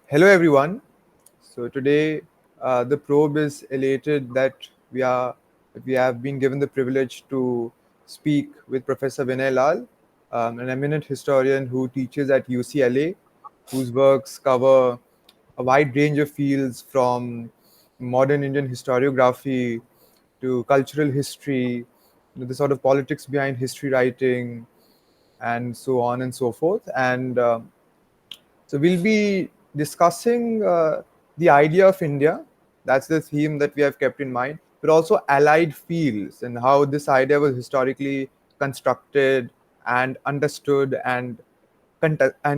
Hello, everyone. So today, the probe is elated that we have been given the privilege to speak with Professor Vinay Lal, an eminent historian who teaches at UCLA, whose works cover a wide range of fields from modern Indian historiography to cultural history, the sort of politics behind history writing, and so on and so forth. And so we'll be discussing the idea of India. That's the theme that we have kept in mind, but also allied fields and how this idea was historically constructed and understood and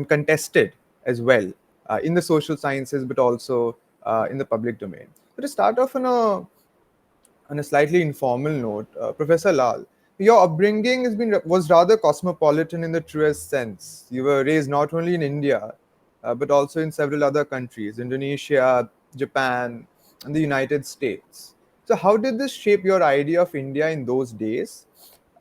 contested as well in the social sciences, but also in the public domain. So to start off on a slightly informal note, Professor Lal, your upbringing was rather cosmopolitan in the truest sense. You were raised not only in India, but also in several other countries, Indonesia, Japan, and the United States. So, how did this shape your idea of India in those days?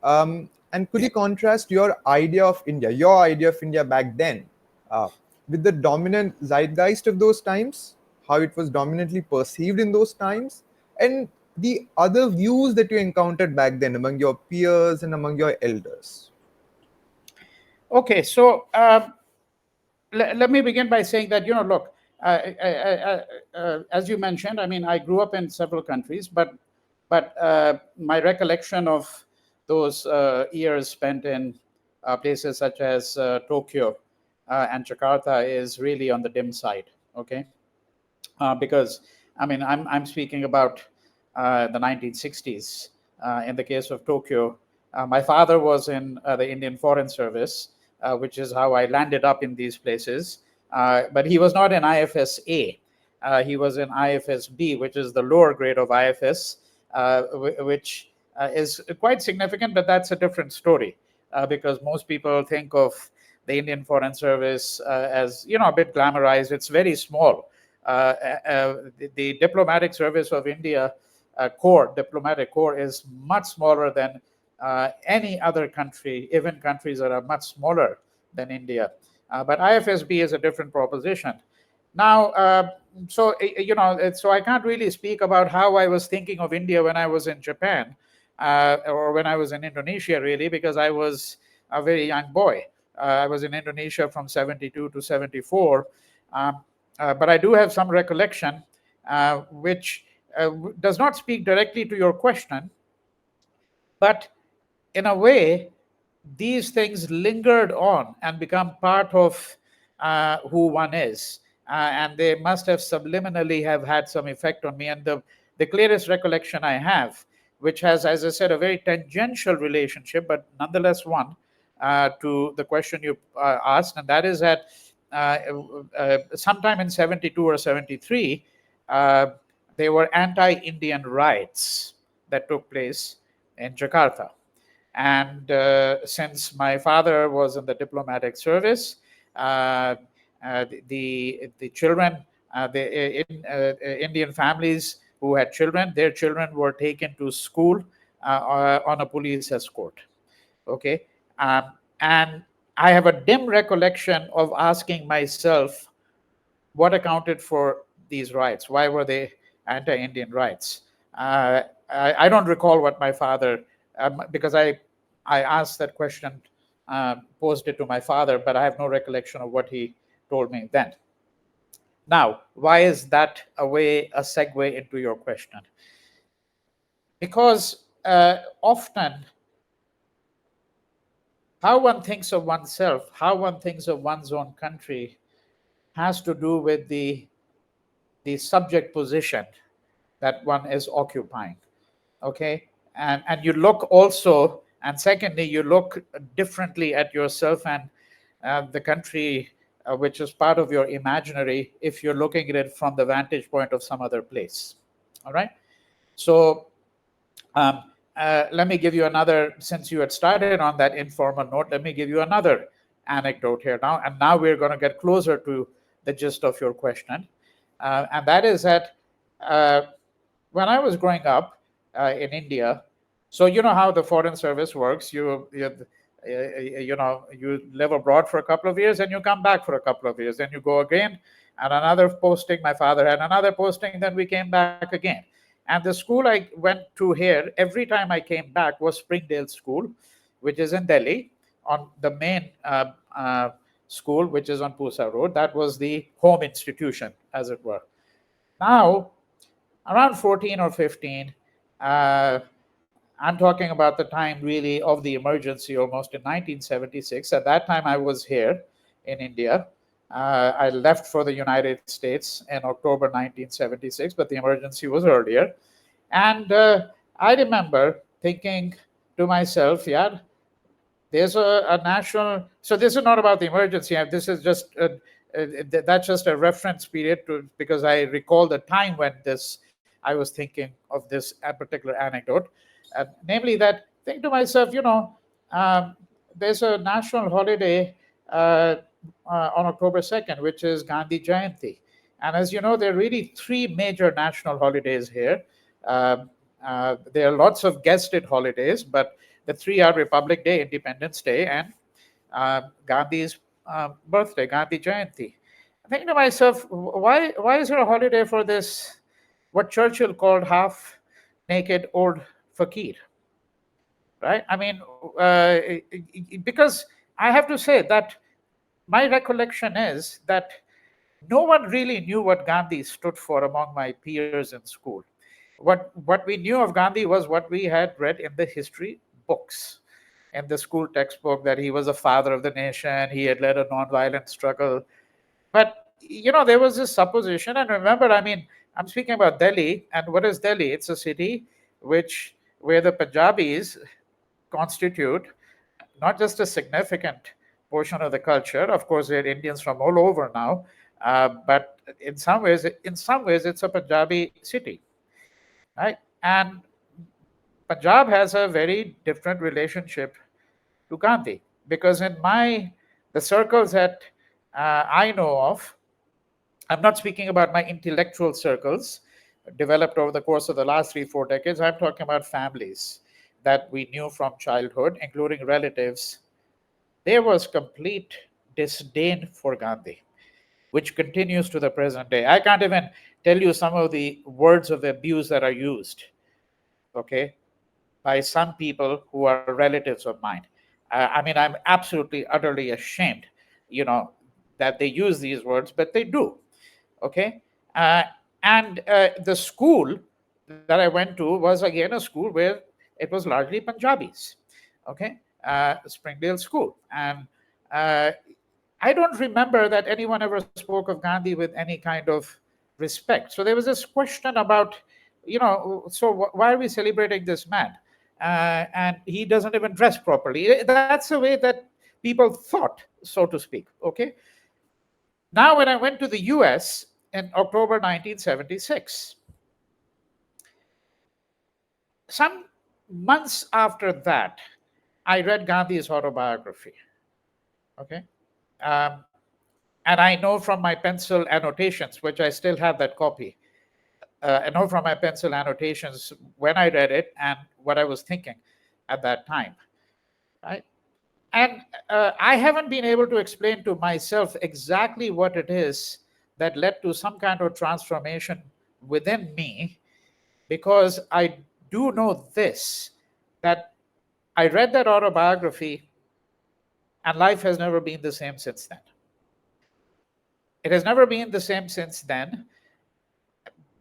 And could you contrast your idea of India back then, uh, with the dominant zeitgeist of those times, how it was dominantly perceived in those times, and the other views that you encountered back then among your peers and among your elders? Okay, so let me begin by saying that, look, as you mentioned, I mean, I grew up in several countries, but my recollection of those years spent in places such as Tokyo and Jakarta is really on the dim side. Okay, because I mean, I'm speaking about the 1960s. In the case of Tokyo, my father was in the Indian Foreign Service, which is how I landed up in these places. But he was not in IFS-A. He was in IFS-B, which is the lower grade of IFS, which is quite significant, but that's a different story because most people think of the Indian Foreign Service as, a bit glamorized. It's very small. The diplomatic service of India diplomatic corps is much smaller than any other country, even countries that are much smaller than India. But IFSB is a different proposition. Now, so I can't really speak about how I was thinking of India when I was in Japan or when I was in Indonesia, really, because I was a very young boy. I was in Indonesia from 72 to 74. Um, but I do have some recollection, which does not speak directly to your question, but in a way, these things lingered on and become part of who one is. And they must have subliminally have had some effect on me. And the clearest recollection I have, which has, as I said, a very tangential relationship, but nonetheless one, to the question you asked, and that is that uh, sometime in 72 or 73, uh, there were anti-Indian riots that took place in Jakarta. And since my father was in the diplomatic service, the children, Indian families who had children, their children were taken to school on a police escort. Okay, and I have a dim recollection of asking myself what accounted for these riots. Why were they anti-Indian riots? I don't recall what my father, because I asked that question, posed it to my father, but I have no recollection of what he told me then. Now, why is that a segue into your question? Because often how one thinks of oneself, how one thinks of one's own country, has to do with the subject position that one is occupying. Okay, and you look also, and secondly, you look differently at yourself and the country which is part of your imaginary if you're looking at it from the vantage point of some other place. All right, so um, let me give you another, since you had started on that informal note, let me give you another anecdote here now, and now we're going to get closer to the gist of your question. And that is that uh, when I was growing up in India, so you know how the foreign service works. You live abroad for a couple of years and you come back for a couple of years, then you go again, and another posting. My father had another posting, then we came back again. And the school I went to here, every time I came back, was Springdale School, which is in Delhi, on the main school, which is on Pusa Road. That was the home institution, as it were. Now, around 14 or 15, uh, I'm talking about the time really of the emergency, almost in 1976. At that time, I was here in India. I left for the United States in October 1976, but the emergency was earlier. And I remember thinking to myself, yeah, there's a national. So this is not about the emergency. This is just that's just a reference period to, because I recall the time when this I was thinking of this particular anecdote, namely that think to myself, um, there's a national holiday on October 2nd, which is Gandhi Jayanti. And as you know, there are really three major national holidays here. Um, there are lots of guested holidays, but the three are Republic Day, Independence Day, and Gandhi's birthday, Gandhi Jayanti. I think to myself, why is there a holiday for this, what Churchill called half naked old fakir, right? I mean, because I have to say that my recollection is that no one really knew what Gandhi stood for among my peers in school. What we knew of Gandhi was what we had read in the history books, in the school textbook, that he was a father of the nation, he had led a nonviolent struggle. But there was this supposition, and remember, I mean, I'm speaking about Delhi, and what is Delhi? It's a city where the Punjabis constitute not just a significant portion of the culture. Of course, there are Indians from all over now, but in some ways, it's a Punjabi city, right? And Punjab has a very different relationship to Gandhi, because in the circles that I know of, I'm not speaking about my intellectual circles developed over the course of the last 3, 4 decades. I'm talking about families that we knew from childhood, including relatives. There was complete disdain for Gandhi, which continues to the present day. I can't even tell you some of the words of abuse that are used, okay, by some people who are relatives of mine. I mean, I'm absolutely, utterly ashamed, you know, that they use these words, but they do. Okay, and the school that I went to was again a school where it was largely Punjabis. Okay, Springdale School, and uh, I don't remember that anyone ever spoke of Gandhi with any kind of respect. So there was this question about, so why are we celebrating this man? And he doesn't even dress properly. That's the way that people thought, so to speak. Okay. Now, when I went to the US in October 1976, some months after that, I read Gandhi's autobiography. Okay. Um, and I know from my pencil annotations, which I still have that copy, I know from my pencil annotations when I read it and what I was thinking at that time. Right. And I haven't been able to explain to myself exactly what it is that led to some kind of transformation within me, because I do know this, that I read that autobiography and life has never been the same since then. It has never been the same since then,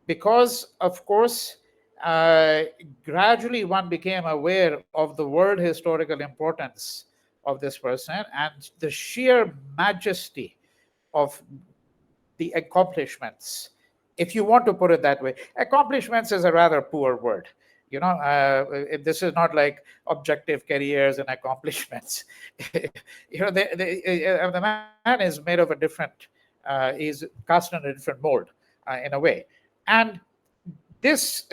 because, of course, uh, gradually one became aware of the world historical importance of this person and the sheer majesty of the accomplishments, if you want to put it that way. Accomplishments is a rather poor word. This is not like objective careers and accomplishments. The man is made of a different, he's cast in a different mold in a way. And this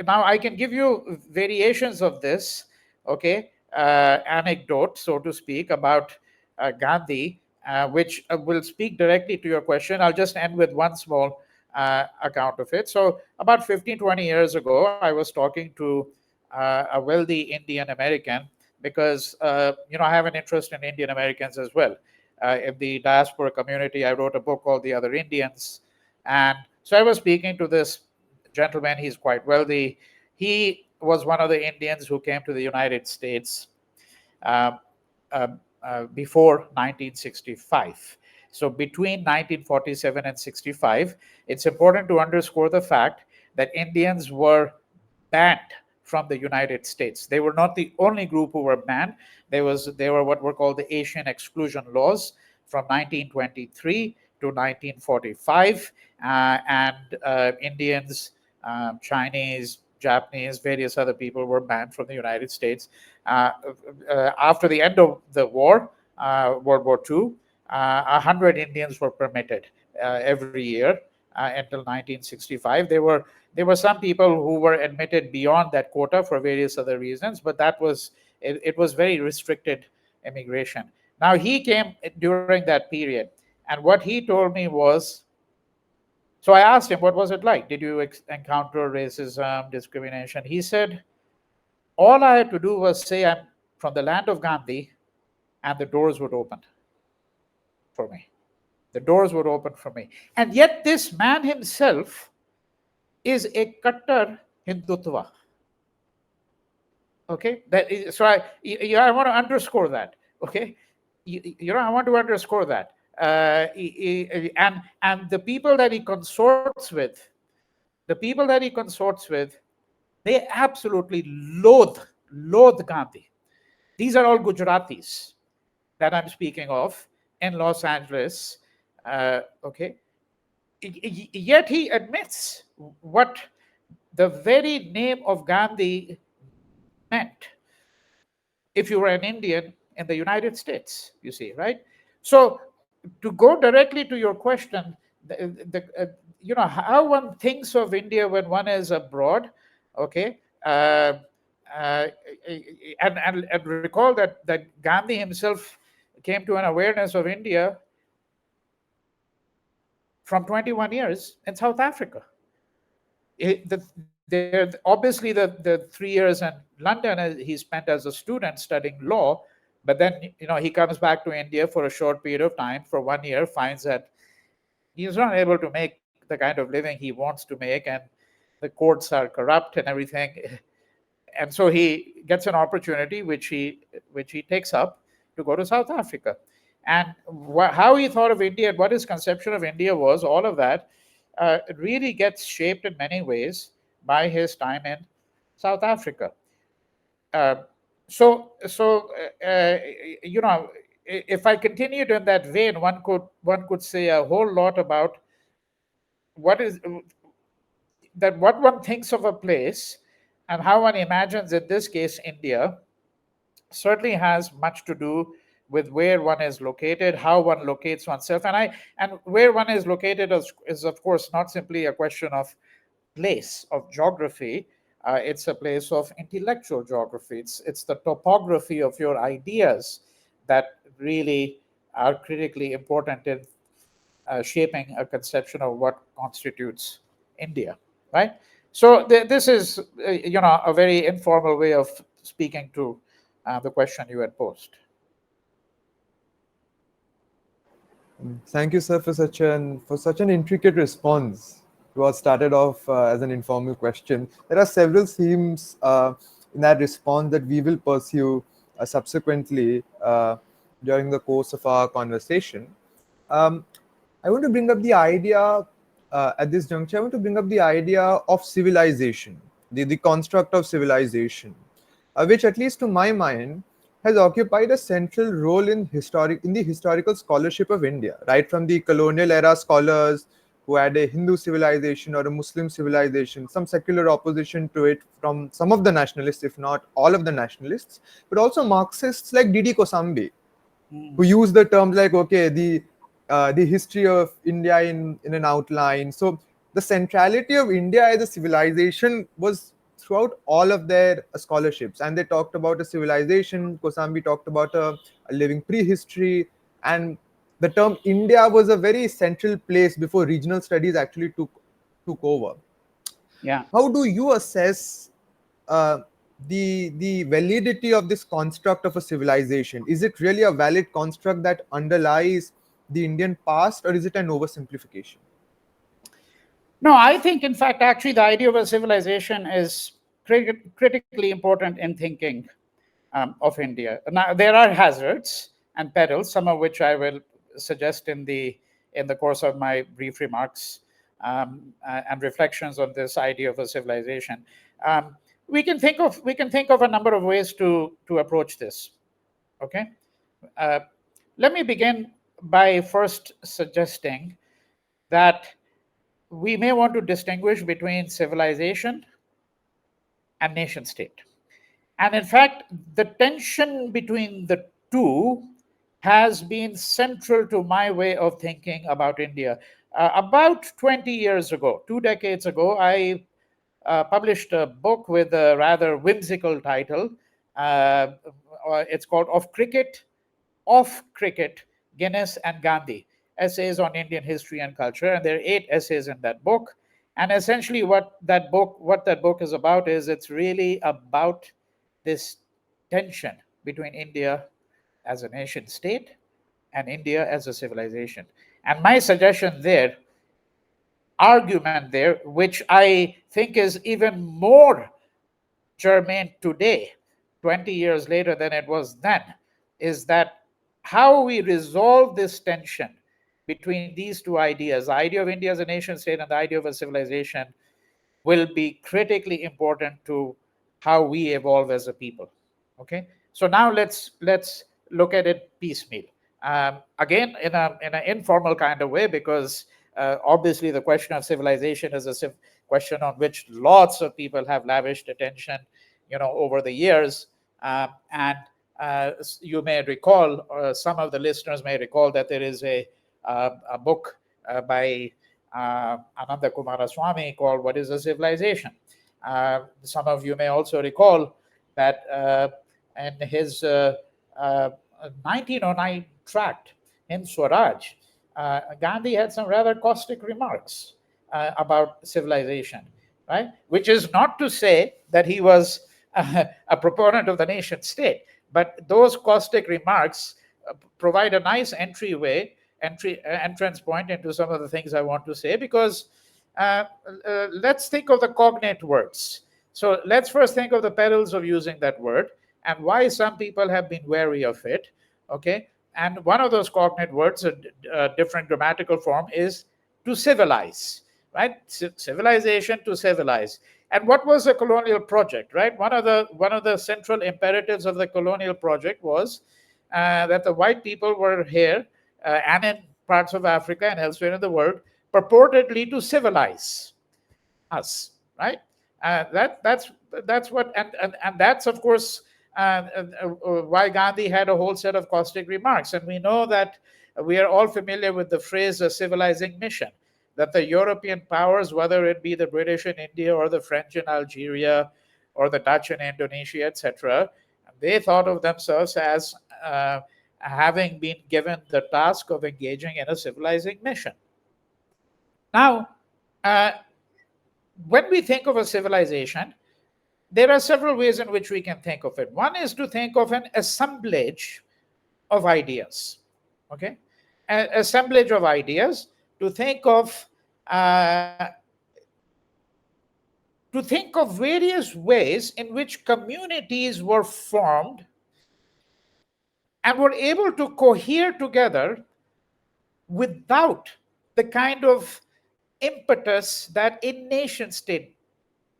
now I can give you variations of this, okay, anecdote, so to speak, about Gandhi, which will speak directly to your question. I'll just end with one small account of it. So about 15, 20 years ago, I was talking to a wealthy Indian American because I have an interest in Indian Americans as well. In the diaspora community, I wrote a book called The Other Indians, and so I was speaking to this gentleman. He's quite wealthy. He was one of the Indians who came to the United States uh, uh, before 1965. So between 1947 and 65, it's important to underscore the fact that Indians were banned from the United States. They were not the only group who were banned. They were what were called the Asian exclusion laws from 1923 to 1945, and Indians, Chinese, Japanese, various other people were banned from the United States. After the end of the war, World War II, 100 Indians were permitted every year until 1965. There were some people who were admitted beyond that quota for various other reasons, but it was very restricted immigration. Now he came during that period, and what he told me was, so I asked him, what was it like? Did you encounter racism, discrimination? He said, all I had to do was say I'm from the land of Gandhi, and the doors would open for me. The doors would open for me. And yet, this man himself is a Kattar Hindutva. Okay, so I want to underscore that. Okay, I want to underscore that. And the people that he consorts with, they absolutely loathe Gandhi. These are all Gujaratis that I'm speaking of in Los Angeles. Okay, yet he admits what the very name of Gandhi meant if you were an Indian in the United States, you see, right? So to go directly to your question, how one thinks of India when one is abroad, okay, uh, and recall that Gandhi himself came to an awareness of India from 21 years in South Africa. Obviously the 3 years in London he spent as a student studying law, but then he comes back to India for a short period of time for 1 year, finds that he's not able to make the kind of living he wants to make, and the courts are corrupt and everything. And so he gets an opportunity which he takes up to go to South Africa. And how he thought of India and what his conception of India was, all of that it really gets shaped in many ways by his time in South Africa. Uh, so if I continued in that vein, one could say a whole lot about what is that what one thinks of a place and how one imagines, in this case, India, certainly has much to do with where one is located, how one locates oneself, and where one is located is of course not simply a question of place, of geography. It's a place of intellectual geography. It's the topography of your ideas that really are critically important in shaping a conception of what constitutes India, right? So this is a very informal way of speaking to the question you had posed. Thank you, sir, for such an intricate response to what started off as an informal question. There are several themes in that response that we will pursue subsequently during the course of our conversation. Um, I want to bring up the idea at this juncture. I want to bring up the idea of civilization, the construct of civilization, which, at least to my mind, has occupied a central role in the historical scholarship of India, right from the colonial era scholars who had a Hindu civilization or a Muslim civilization, some secular opposition to it from some of the nationalists, if not all of the nationalists, but also Marxists like Didi Kosambi, who use the terms like, okay, the history of India in an outline. So the centrality of India as a civilization was throughout all of their scholarships, and they talked about a civilization. Kosambi talked about a living prehistory, and the term India was a very central place before regional studies actually took over. Yeah. How do you assess uh, the validity of this construct of a civilization. Is it really a valid construct that underlies the Indian past, or is it an oversimplification? No, I think, in fact, actually, the idea of a civilization is critically important in thinking of India. Now, there are hazards and perils, some of which I will suggest in the course of my brief remarks and reflections on this idea of a civilization. Um, we can think of a number of ways to approach this. Okay, uh, let me begin by first suggesting that we may want to distinguish between civilization and nation state. And in fact, the tension between the two has been central to my way of thinking about India. About 20 years ago, 2 decades ago, I published a book with a rather whimsical title. Uh, it's called Of Cricket, Guinness and Gandhi, Essays on Indian History and Culture. And there are 8 essays in that book. And essentially what that book is about is it's really about this tension between India as a nation state and India as a civilization. And my suggestion there, argument there, which I think is even more germane today, 20 years later than it was then, is that how we resolve this tension between these two ideas, the idea of India as a nation state and the idea of a civilization, will be critically important to how we evolve as a people. Okay, so now let's look at it piecemeal. Again, in an informal kind of way, because obviously the question of civilization is a question on which lots of people have lavished attention, over the years. And you may recall, or some of the listeners may recall, that there is a book by Ananda Kumaraswamy called "What is a Civilization?" Some of you may also recall that in his uh, 1909 tract in Swaraj, Gandhi had some rather caustic remarks about civilization, right? Which is not to say that he was a proponent of the nation state, but those caustic remarks provide a nice entrance point into some of the things I want to say, because uh, let's think of the cognate words. So let's first think of the perils of using that word and why some people have been wary of it. Okay, and one of those cognate words, a different grammatical form, is to civilize, right? Civilization, to civilize. And what was the colonial project, right? One of the central imperatives of the colonial project was that the white people were here and in parts of Africa and elsewhere in the world, purportedly to civilize us, right? That's what, and that's of course why Gandhi had a whole set of caustic remarks. And we know that we are all familiar with the phrase "a civilizing mission," that the European powers, whether it be the British in India or the French in Algeria or the Dutch in Indonesia, etc., they thought of themselves as having been given the task of engaging in a civilizing mission. Now, uh, when we think of a civilization, there are several ways in which we can think of it. One is to think of an assemblage of ideas. Okay, an assemblage of ideas. To think of uh, various ways in which communities were formed and were able to cohere together without the kind of impetus that a nation state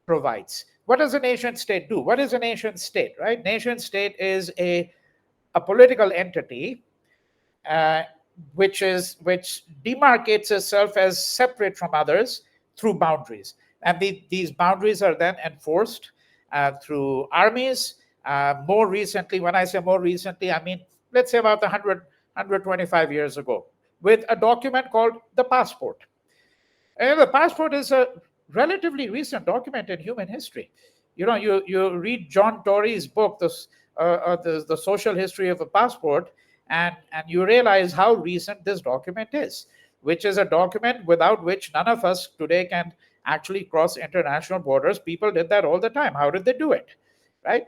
provides. What does a nation state do? What is a nation state, right? Nation state is a political entity uh, which demarcates itself as separate from others through boundaries, and these boundaries are then enforced through armies. More recently, when I say more recently, I mean, let's say about 125 years ago, with a document called the passport. And the passport is a relatively recent document in human history. You read John Tory's book, the social history of a passport, and you realize how recent this document is, which is a document without which none of us today can actually cross international borders. People did that all the time. How did they do it? right?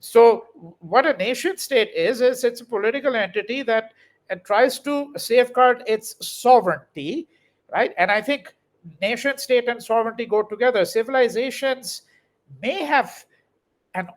So what a nation state is it's a political entity that tries to safeguard its sovereignty, right? And I think nation state and sovereignty go together. Civilizations may have and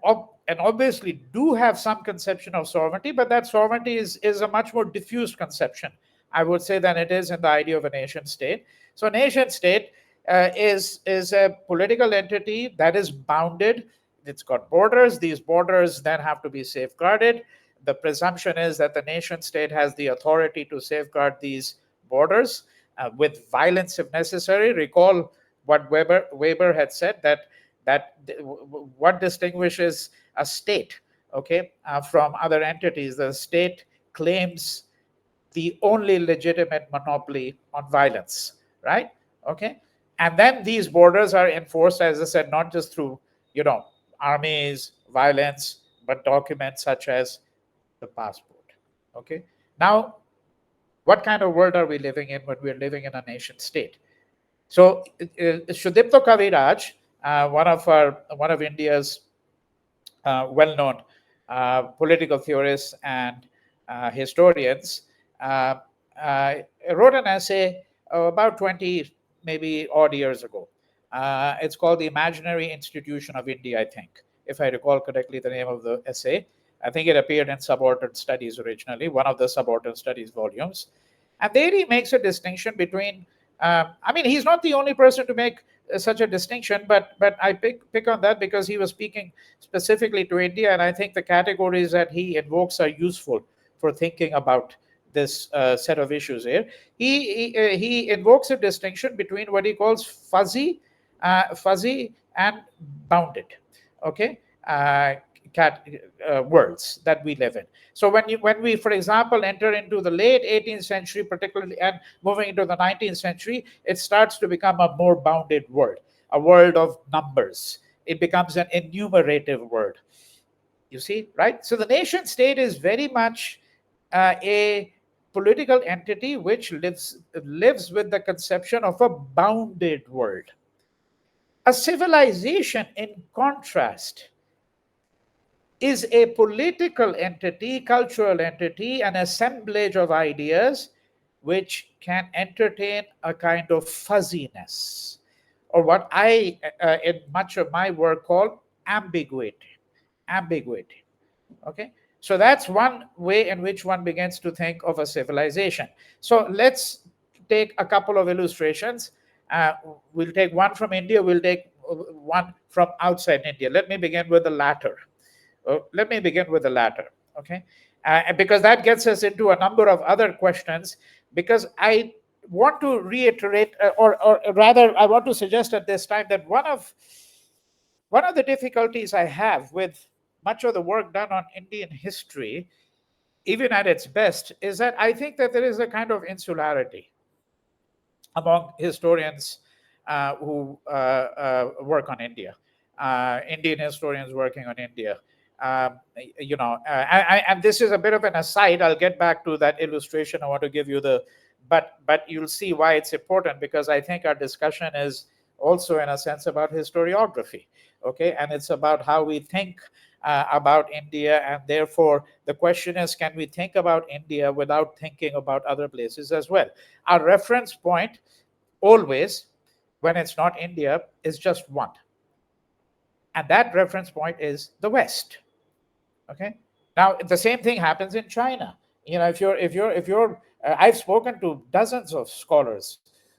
obviously do have some conception of sovereignty, but that sovereignty is a much more diffused conception, I would say, than it is in the idea of a nation state. So, a nation state is a political entity that is bounded. It's got borders. These borders then have to be safeguarded. The presumption is that the nation state has the authority to safeguard these borders with violence if necessary. Recall what Weber had said, that what distinguishes a state, okay, from other entities. The state claims the only legitimate monopoly on violence, right? Okay, and then these borders are enforced, as I said, not just through armies, violence, but documents such as the passport. Okay, now what kind of world are we living in when we're living in a nation state? So Shudipto Kaviraj, one of India's well-known political theorists and historians, uh, uh, wrote an essay about 20 maybe odd years ago. It's called The Imaginary Institution of India, I think, if I recall correctly the name of the essay. I think it appeared in Subaltern Studies originally, one of the Subaltern Studies volumes. And there he makes a distinction between, I mean, he's not the only person to make such a distinction, but I pick on that because he was speaking specifically to India, and I think the categories that he invokes are useful for thinking about this set of issues here. He invokes a distinction between what he calls fuzzy and bounded. Okay, cat worlds that we live in. So when we, for example, enter into the late 18th century, particularly, and moving into the 19th century, it starts to become a more bounded world, a world of numbers. It becomes an enumerative world. You see, right? So the nation state is very much a political entity which lives with the conception of a bounded world. A civilization, in contrast, is a political entity, cultural entity, an assemblage of ideas which can entertain a kind of fuzziness, or what I, in much of my work, call ambiguity. Ambiguity. Okay. So that's one way in which one begins to think of a civilization. So let's take a couple of illustrations. Uh, we'll take one from India, we'll take one from outside India. Let me begin with the latter. Okay, because that gets us into a number of other questions. Because I want to reiterate, or rather, I want to suggest at this time that one of the difficulties I have with much of the work done on Indian history, even at its best, is that I think that there is a kind of insularity among historians who work on India, Indian historians working on India. And this is a bit of an aside. I'll get back to that illustration. I want to give you but you'll see why it's important, because I think our discussion is also, in a sense, about historiography. Okay, and it's about how we think about India, and therefore the question is, can we think about India without thinking about other places as well? Our reference point always, when it's not India, is just one, and that reference point is the West. Okay, now the same thing happens in China. If you're I've spoken to dozens of scholars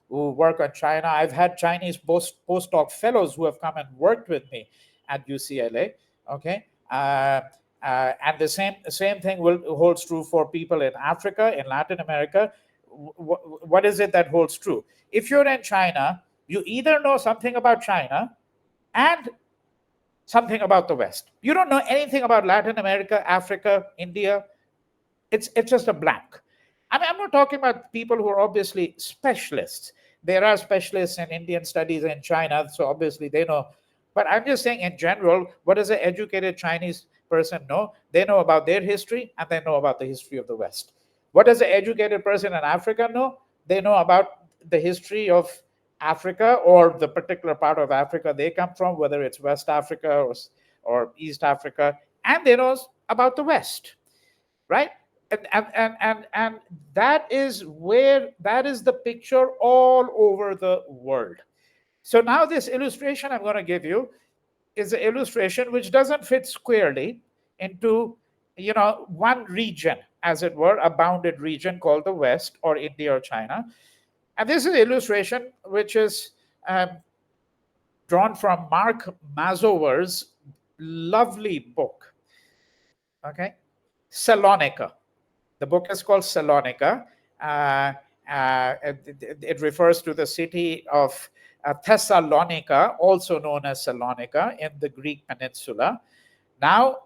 who work on China. I've had Chinese postdoc fellows who have come and worked with me at UCLA. Okay, and the same thing holds true for people in Africa, in Latin America. What is it that holds true? If you're in China, you either know something about China and something about the West. You don't know anything about Latin America, Africa, India. It's just a blank. I mean, I'm not talking about people who are obviously specialists. There are specialists in Indian studies in China, so obviously they know. But I'm just saying, in general, what does an educated Chinese person know? They know about their history, and they know about the history of the West. What does an educated person in Africa know? They know about the history of Africa, or the particular part of Africa they come from, whether it's West Africa or East Africa, and they know about the West, right? And that is where, that is the picture all over the world. So now this illustration I'm going to give you is an illustration which doesn't fit squarely into, one region, as it were, a bounded region called the West or India or China. And this is an illustration which is um, drawn from Mark Mazower's lovely book, okay, Salonika. The book is called Salonika. Uh, it refers to the city of Thessalonica, also known as Salonika, in the Greek peninsula. Now,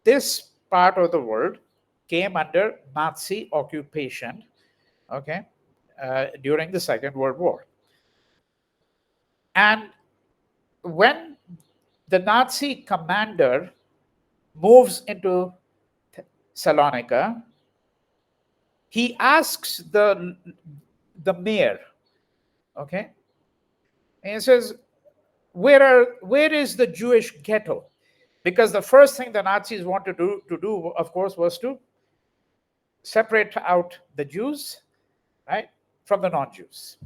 this part of the world came under Nazi occupation, okay, during the Second World War. And when the Nazi commander moves into Salonika, he asks the mayor, okay, and he says, where is the Jewish ghetto? Because the first thing the Nazis wanted to do, of course, was to separate out the Jews, right, from the non-Jews.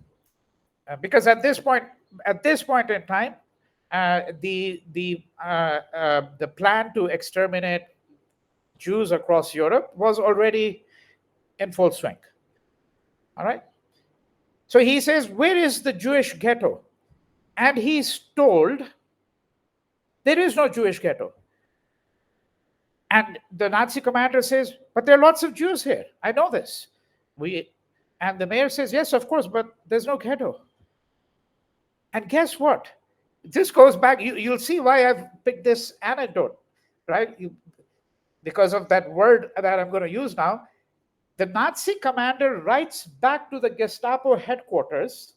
Because at this point in time, the plan to exterminate Jews across Europe was already in full swing. All right. So he says, where is the Jewish ghetto? And he's told there is no Jewish ghetto. And the Nazi commander says, but there are lots of Jews here. I know this. And the mayor says, yes, of course, but there's no ghetto. And guess what? This goes back, you'll see why I've picked this anecdote, right? Because of that word that I'm going to use now. The Nazi commander writes back to the Gestapo headquarters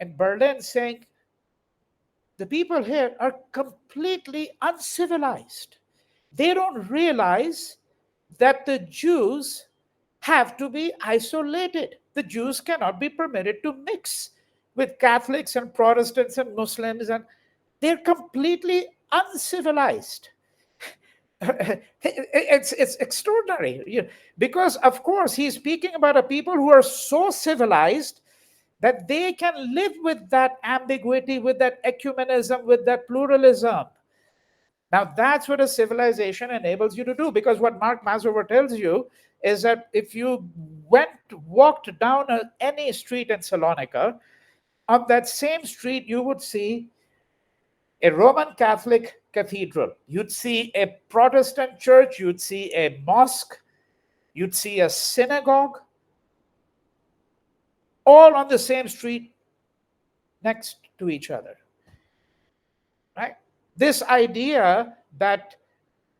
in Berlin saying, the people here are completely uncivilized. They don't realize that the Jews have to be isolated. The Jews cannot be permitted to mix with Catholics and Protestants and Muslims, and they're completely uncivilized. It's extraordinary, because of course he's speaking about a people who are so civilized that they can live with that ambiguity, with that ecumenism, with that pluralism. Now that's what a civilization enables you to do, because what Mark Mazower tells you is that if you walked down any street in Salonika, on that same street you would see a Roman Catholic cathedral, you'd see a Protestant church, you'd see a mosque, you'd see a synagogue, all on the same street next to each other. Right? This idea that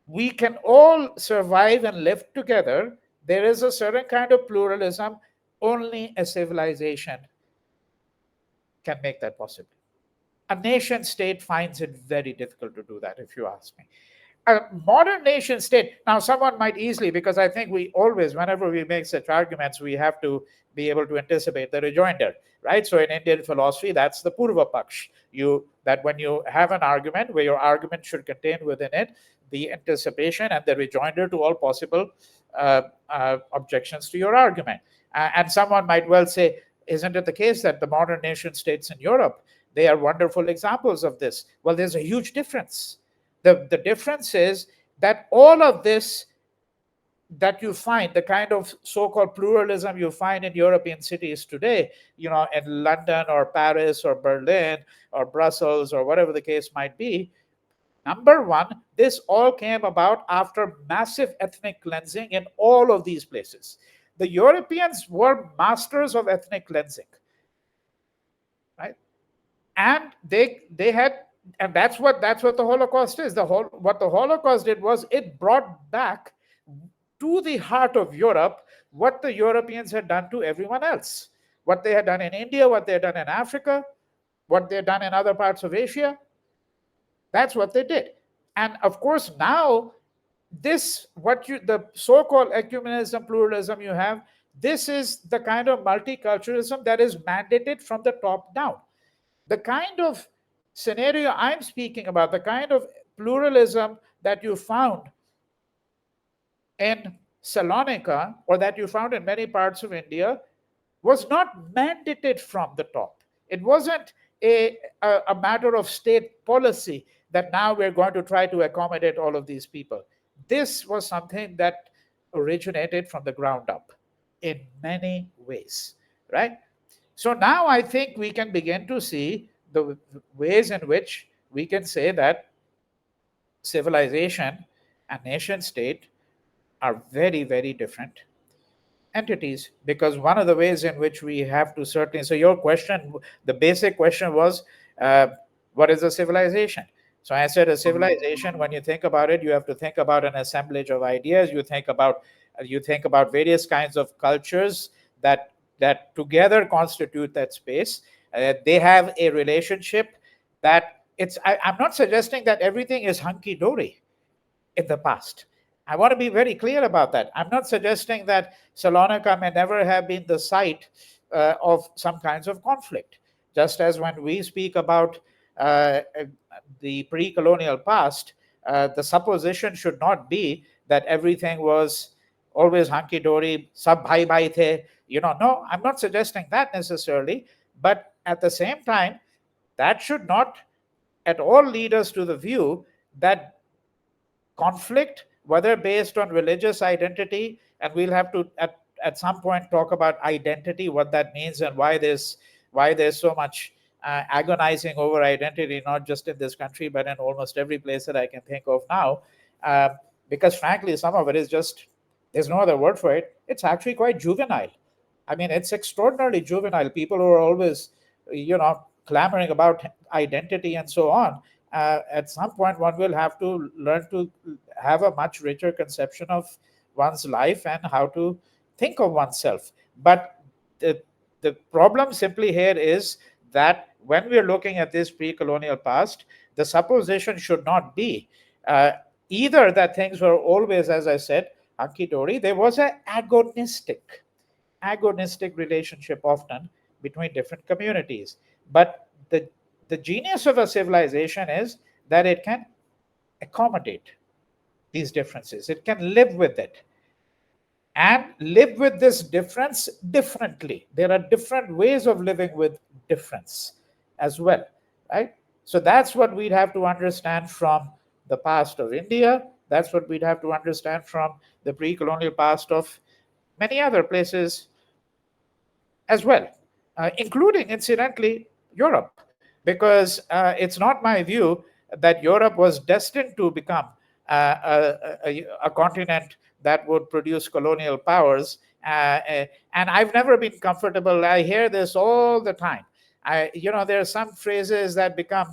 we can all survive and live together, there is a certain kind of pluralism, only a civilization can make that possible. A nation state finds it very difficult to do that, if you ask me. A modern nation state, now someone might easily, because I think we always, whenever we make such arguments, we have to be able to anticipate the rejoinder, right? So in Indian philosophy, that's the Purva Paksh. That when you have an argument where your argument should contain within it the anticipation and the rejoinder to all possible objections to your argument. And someone might well say, isn't it the case that the modern nation states in Europe, they are wonderful examples of this? Well, there's a huge difference. The difference is that all of this that you find, the kind of so-called pluralism you find in European cities today, in London or Paris or Berlin or Brussels or whatever the case might be, number one, this all came about after massive ethnic cleansing in all of these places. The Europeans were masters of ethnic cleansing, right? And they had, and that's what the Holocaust is. What the Holocaust did was it brought back to the heart of Europe what the Europeans had done to everyone else. What they had done in India, what they had done in Africa, what they had done in other parts of Asia. That's what they did. And of course, now the so-called ecumenism, pluralism you have, this is the kind of multiculturalism that is mandated from the top down. The kind of scenario I'm speaking about, the kind of pluralism that you found in Salonika or that you found in many parts of India, was not mandated from the top. It wasn't a matter of state policy that now we're going to try to accommodate all of these people. This was something that originated from the ground up in many ways, right? So now I think we can begin to see the ways in which we can say that civilization and nation state are very, very different entities, because one of the ways in which we have to certainly, so your question, the basic question was, uh, what is a civilization? So I said a civilization, when you think about it, you have to think about an assemblage of ideas. You think about various kinds of cultures that together constitute that space. They have a relationship that I'm not suggesting that everything is hunky dory in the past. I want to be very clear about that. I'm not suggesting that Salonika may never have been the site of some kinds of conflict. Just as when we speak about the pre colonial past, the supposition should not be that everything was always hunky dory, sab bhai bhai the. No, I'm not suggesting that necessarily. But at the same time, that should not at all lead us to the view that conflict, whether based on religious identity, and we'll have to at some point talk about identity, what that means, and why there's so much agonizing over identity, not just in this country, but in almost every place that I can think of now. Uh, because frankly, some of it is just, there's no other word for it. It's actually quite juvenile. I mean, it's extraordinarily juvenile. People who are always, clamoring about identity and so on, at some point one will have to learn to have a much richer conception of one's life and how to think of oneself. But the, the problem simply here is that when we're looking at this pre-colonial past, the supposition should not be uh, either that things were always, as I said, hunky-dory. There was an agonistic relationship often between different communities. But the genius of a civilization is that it can accommodate these differences, it can live with it and live with this difference differently. There are different ways of living with difference as well, right? So that's what we'd have to understand from the past of India. That's what we'd have to understand from the pre colonial past of many other places as well, including, incidentally, Europe, because it's not my view that Europe was destined to become a continent that would produce colonial powers. And I've never been comfortable. I hear this all the time. There are some phrases that become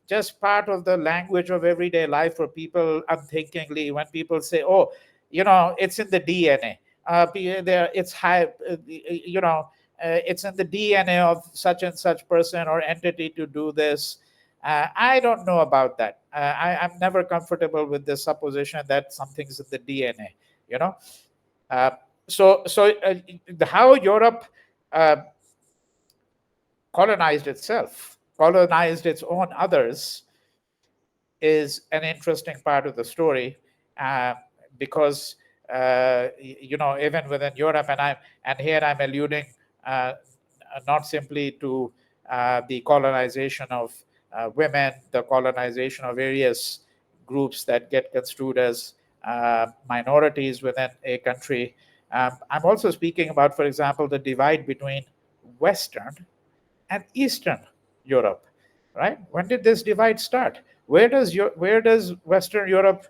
just part of the language of everyday life for people unthinkingly. When people say, "Oh, it's in the DNA," it's high, it's in the DNA of such and such person or entity to do this. I don't know about that. I'm never comfortable with the supposition that something's in the DNA. You know, uh, how Europe uh, colonized its own others, is an interesting part of the story, uh, because even within Europe, and here I'm alluding uh, not simply to the colonization of women, the colonization of various groups that get construed as minorities within a country. I'm also speaking about, for example, the divide between Western and Eastern Europe. Right? When did this divide start? Where does Western Europe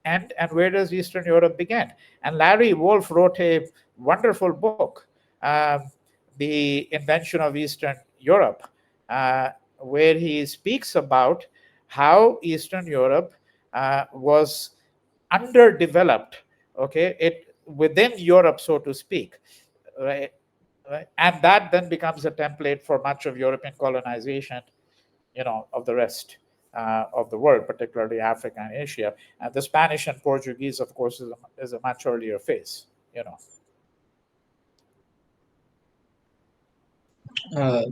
end, and where does Eastern Europe begin? And Larry Wolff wrote a wonderful book, The Invention of Eastern Europe, where he speaks about how Eastern Europe was underdeveloped, okay, it within Europe, so to speak, right? Right? And that then becomes a template for much of European colonization, of the rest of the world, particularly Africa and Asia. And the Spanish and Portuguese, of course, is a much earlier phase.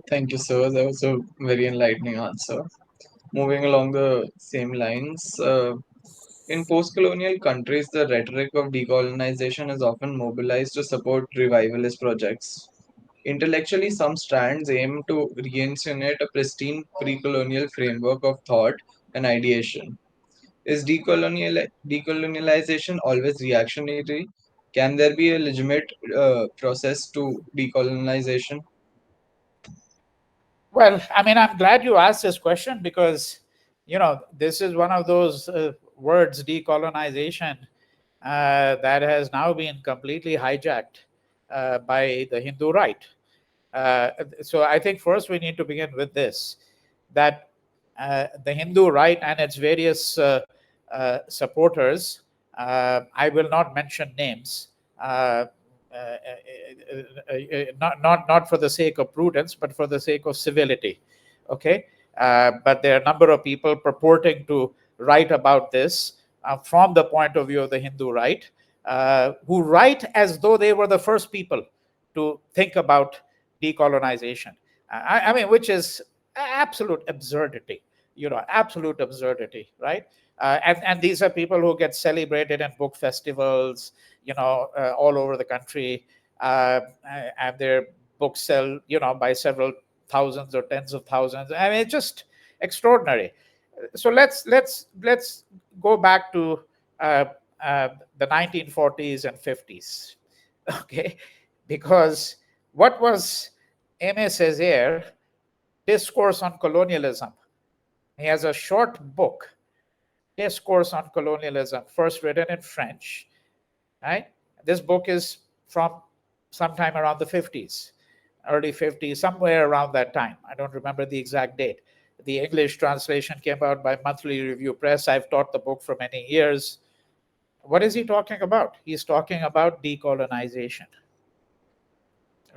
Thank you, sir. That was a very enlightening answer. Moving along the same lines, in post colonial countries, the rhetoric of decolonization is often mobilized to support revivalist projects. Intellectually, some strands aim to reincarnate a pristine pre colonial framework of thought and ideation. Is decolonialization always reactionary? Can there be a legitimate process to decolonization? Well, I mean, I'm glad you asked this question because, this is one of those words, decolonization, that has now been completely hijacked by the Hindu right. Uh, so I think first we need to begin with this, that the Hindu right and its various supporters, I will not mention names, not for the sake of prudence, but for the sake of civility. Okay, but there are a number of people purporting to write about this from the point of view of the Hindu right, who write as though they were the first people to think about decolonization. I mean, which is absolute absurdity, absolute absurdity, right? And these are people who get celebrated in book festivals, all over the country, and their books sell, by several thousands or tens of thousands. I mean, it's just extraordinary. So let's go back to uh, uh, the 1940s and 50s, okay? Because what was Aimé Césaire discourse on colonialism? He has a short book, Discourse on Colonialism, first written in French, right? This book is from sometime around the 50s, early 50s, somewhere around that time. I don't remember the exact date. The English translation came out by Monthly Review Press. I've taught the book for many years. What is he talking about? He's talking about decolonization,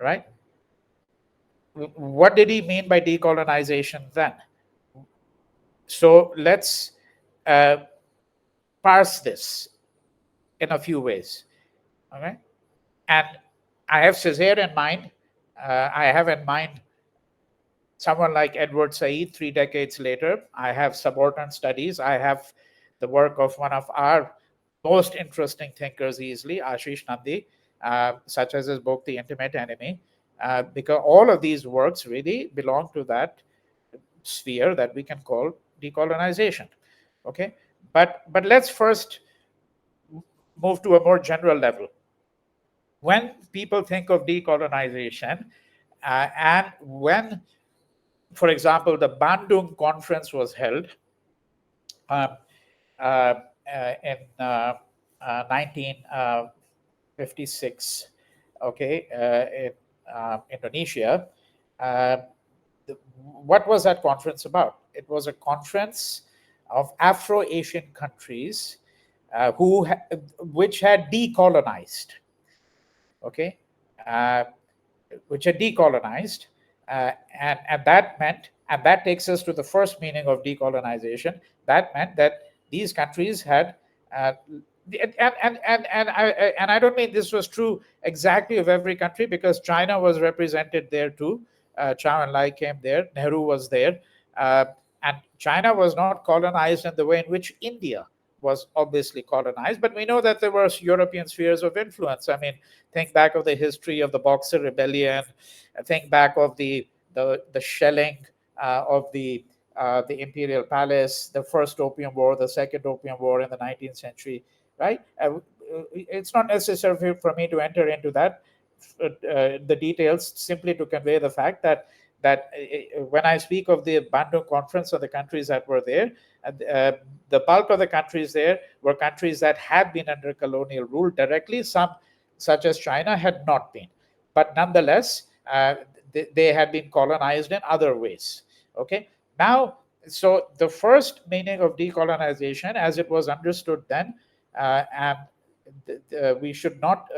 right? What did he mean by decolonization then? So let's uh, parse this in a few ways. Okay, and I have Césaire in mind. I have in mind someone like Edward Said 3 decades later. I have subaltern studies. I have the work of one of our most interesting thinkers easily, Ashish Nandi, such as his book, The Intimate Enemy, because all of these works really belong to that sphere that we can call decolonization. Okay, but let's first move to a more general level. When people think of decolonization, and when, for example, the Bandung Conference was held um, uh, in 1956, okay, in Indonesia. Uh, what was that conference about? It was a conference of Afro-Asian countries which had decolonized. Okay, uh, which had decolonized, and that meant, and that takes us to the first meaning of decolonization. That meant that these countries had, and I don't mean this was true exactly of every country, because China was represented there too. Chow Enlai came there, Nehru was there, uh, and China was not colonized in the way in which India was obviously colonized. But we know that there were European spheres of influence. I mean, think back of the history of the Boxer Rebellion. Think back of the shelling of the Imperial Palace, the first Opium War, the second Opium War in the 19th century, right? It's not necessary for me to enter into the details, simply to convey the fact that when I speak of the Bandung Conference of the countries that were there, the bulk of the countries there were countries that had been under colonial rule directly. Some, such as China, had not been, but nonetheless, they had been colonized in other ways. Okay, now, so the first meaning of decolonization, as it was understood then, and we should not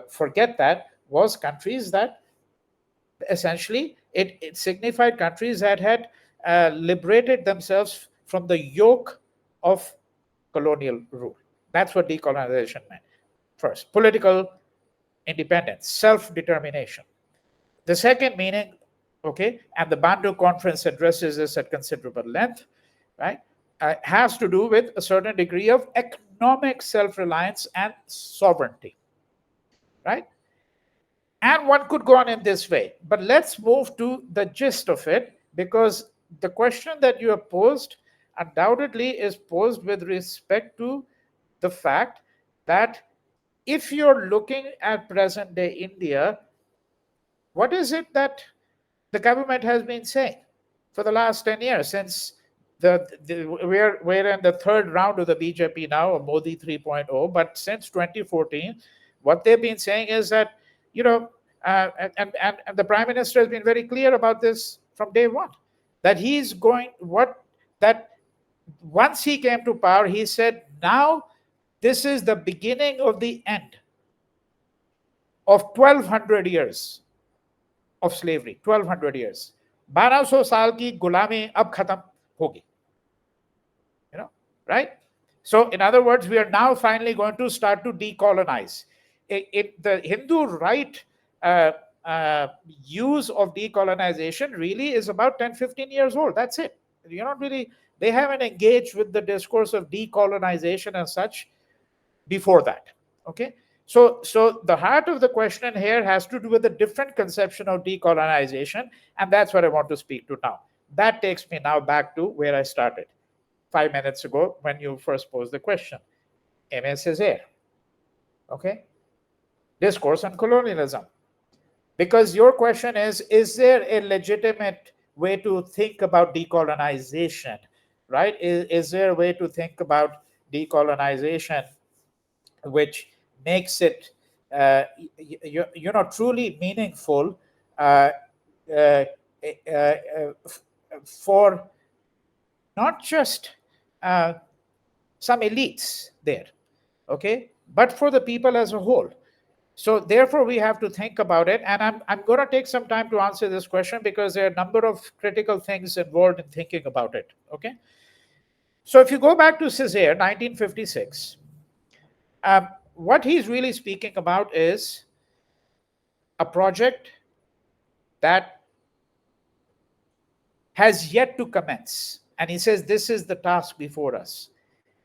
forget that, was countries that essentially it signified countries that had liberated themselves from the yoke of colonial rule. That's what decolonization meant. First, political independence, self determination. The second meaning okay, and the Bandung Conference addresses this at considerable length, right, has to do with a certain degree of economic self-reliance and sovereignty, right? And one could go on in this way. But let's move to the gist of it, because the question that you have posed undoubtedly is posed with respect to the fact that if you're looking at present day India, what is it that the government has been saying for the last 10 years since we're in the third round of the BJP now, or Modi 3.0, but since 2014, what they've been saying is that, you know, and the Prime Minister has been very clear about this from day one, that he's going, that once he came to power, he said, now this is the beginning of the end of 1200 years of slavery, 1200 years. 1200 साल की गुलामी अब खत्म होगी, you know, right? So in other words, we are now finally going to start to decolonize. The Hindu right use of decolonization really is about 10, 15 years old. That's it. You're not really, they haven't engaged with the discourse of decolonization and such before that. Okay. So the heart of the question here has to do with a different conception of decolonization, and that's what I want to speak to now. That takes me now back to where I started 5 minutes ago when you first posed the question. Aimé Césaire. Okay. Discourse on colonialism. Because your question is there a legitimate way to think about decolonization, right? Is there a way to think about decolonization which makes it truly meaningful uh, uh, for not just some elites there, okay, but for the people as a whole. So therefore we have to think about it, and I'm going to take some time to answer this question because there are a number of critical things involved in thinking about it. Okay, so if you go back to Césaire 1956, what he's really speaking about is a project that has yet to commence. And he says this is the task before us.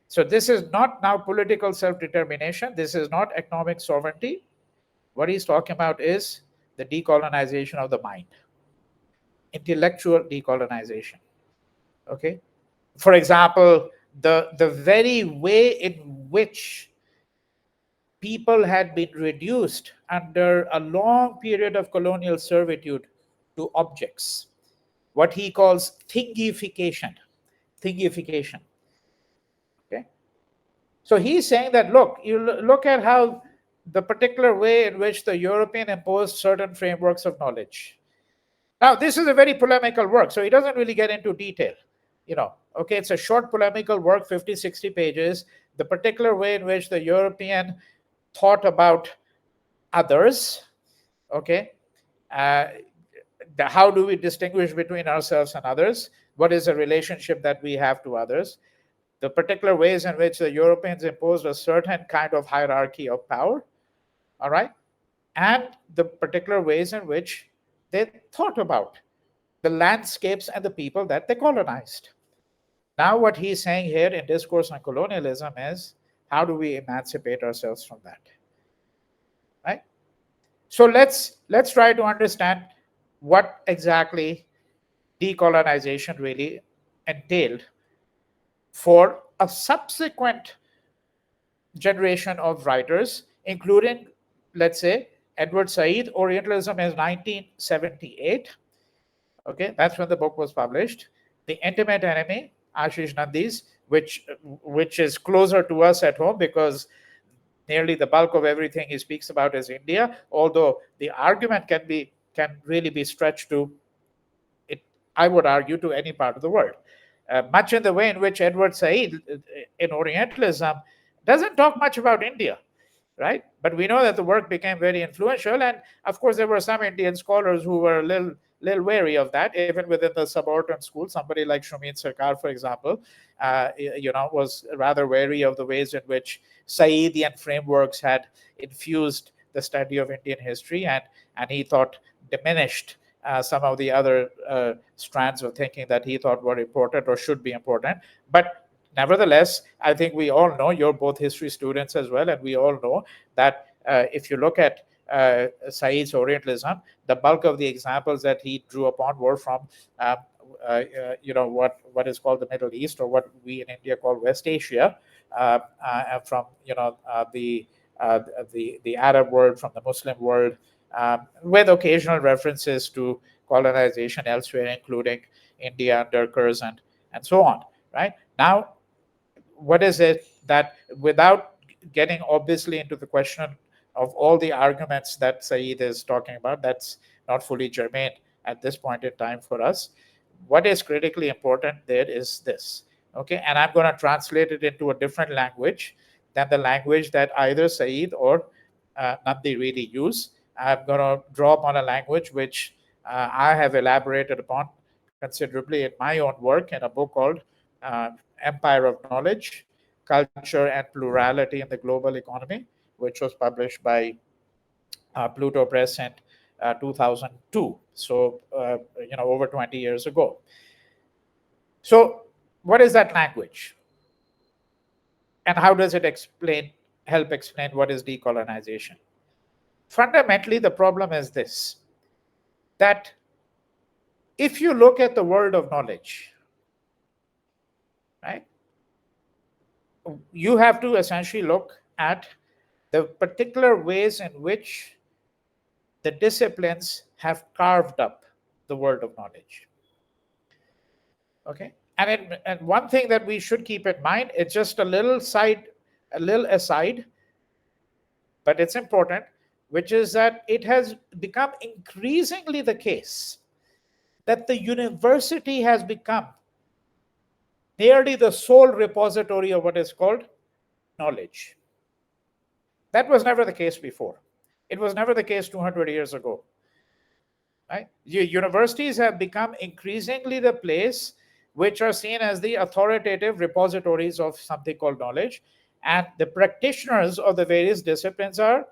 So this is not now political self-determination. This is not economic sovereignty. What he's talking about is the decolonization of the mind, intellectual decolonization. Okay. For example, the very way in which people had been reduced under a long period of colonial servitude to objects, what he calls thingification. Thingification. Okay. So he's saying that, look, you look at how the particular way in which the European imposed certain frameworks of knowledge. Now, this is a very polemical work, so he doesn't really get into detail. Okay, it's a short polemical work, 50, 60 pages. The particular way in which the European thought about others, okay, how do we distinguish between ourselves and others? What is the relationship that we have to others? The particular ways in which the Europeans imposed a certain kind of hierarchy of power, all right, and the particular ways in which they thought about the landscapes and the people that they colonized. Now, what he's saying here in Discourse on Colonialism is, how do we emancipate ourselves from that? Right? So let's try to understand what exactly decolonization really entailed for a subsequent generation of writers, including, let's say, Edward Said. Orientalism is 1978. Okay, that's when the book was published. The Intimate Enemy, Ashish Nandi's, which is closer to us at home because nearly the bulk of everything he speaks about is India, although the argument can really be stretched to it, I would argue, to any part of the world. Much in the way in which Edward Said in Orientalism doesn't talk much about India, right? But we know that the work became very influential, and of course there were some Indian scholars who were a little wary of that, even within the subaltern school. Somebody like Shumeen Sarkar, for example, was rather wary of the ways in which Saidian frameworks had infused the study of Indian history, and he thought diminished some of the other strands of thinking that he thought were important or should be important. But nevertheless, I think we all know, you're both history students as well, and we all know that if you look at Said's Orientalism, the bulk of the examples that he drew upon were from what is called the Middle East, or what we in India call West Asia, from uh, the Arab world, from the Muslim world, with occasional references to colonization elsewhere, including India, Durkheim, and so on. Right now, what is it that, without getting obviously into the question of all the arguments that Said is talking about, that's not fully germane at this point in time for us. What is critically important there is this, okay? And I'm going to translate it into a different language than the language that either Said or Nandi really use. I'm going to draw upon a language which I have elaborated upon considerably in my own work in a book called Empire of Knowledge, Culture and Plurality in the Global Economy, which was published by Pluto Press in 2002. So, over 20 years ago. So, what is that language? And how does it help explain what is decolonization? Fundamentally, the problem is this, that if you look at the world of knowledge, right, you have to essentially look at the particular ways in which the disciplines have carved up the world of knowledge. Okay, and one thing that we should keep in mind, it's just a little aside, but it's important, which is that it has become increasingly the case that the university has become nearly the sole repository of what is called knowledge. That was never the case before. It was never the case 200 years ago. Right? Universities have become increasingly the place which are seen as the authoritative repositories of something called knowledge, and the practitioners of the various disciplines are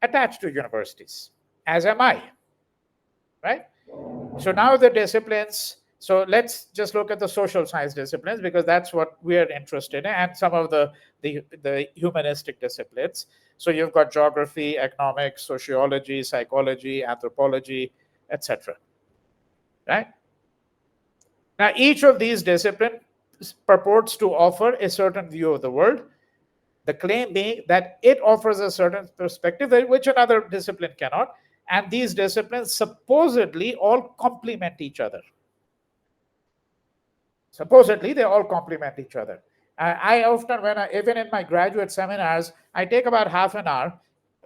attached to universities, as am I. Right? So now the disciplines, so let's just look at the social science disciplines, because that's what we're interested in, and some of the humanistic disciplines. So you've got geography, economics, sociology, psychology, anthropology, etc. Right? Now, each of these disciplines purports to offer a certain view of the world, the claim being that it offers a certain perspective which another discipline cannot, and these disciplines supposedly all complement each other. Supposedly, they all complement each other. I often, even in my graduate seminars, I take about half an hour,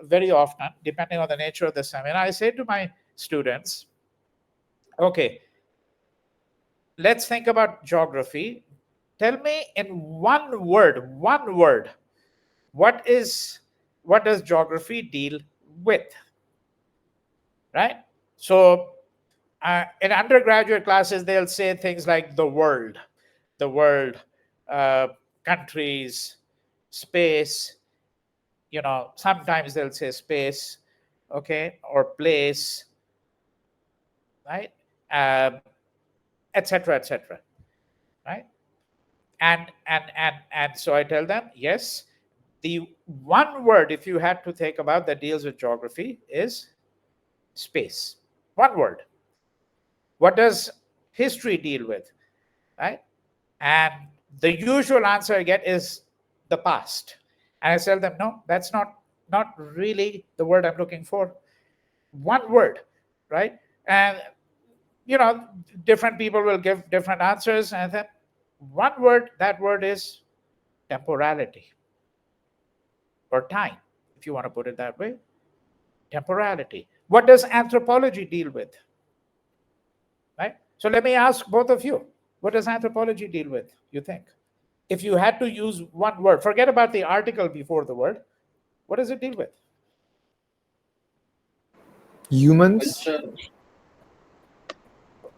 very often, depending on the nature of the seminar. I say to my students, okay, let's think about geography. Tell me in one word, what does geography deal with? Right? So in undergraduate classes, they'll say things like the world, uh, countries, space. Sometimes they'll say space, okay, or place, right, etc., etc. Right? And so I tell them, yes, the one word, if you had to think about, that deals with geography is space. One word. What does history deal with? Right? And the usual answer I get is the past. And I tell them, no, that's not really the word I'm looking for. One word, right? And different people will give different answers, and then one word, that word is temporality, or time, if you want to put it that way. Temporality. What does anthropology deal with? Right? So let me ask both of you, what does anthropology deal with, you think? If you had to use one word, forget about the article before the word, what does it deal with? Humans. Culture.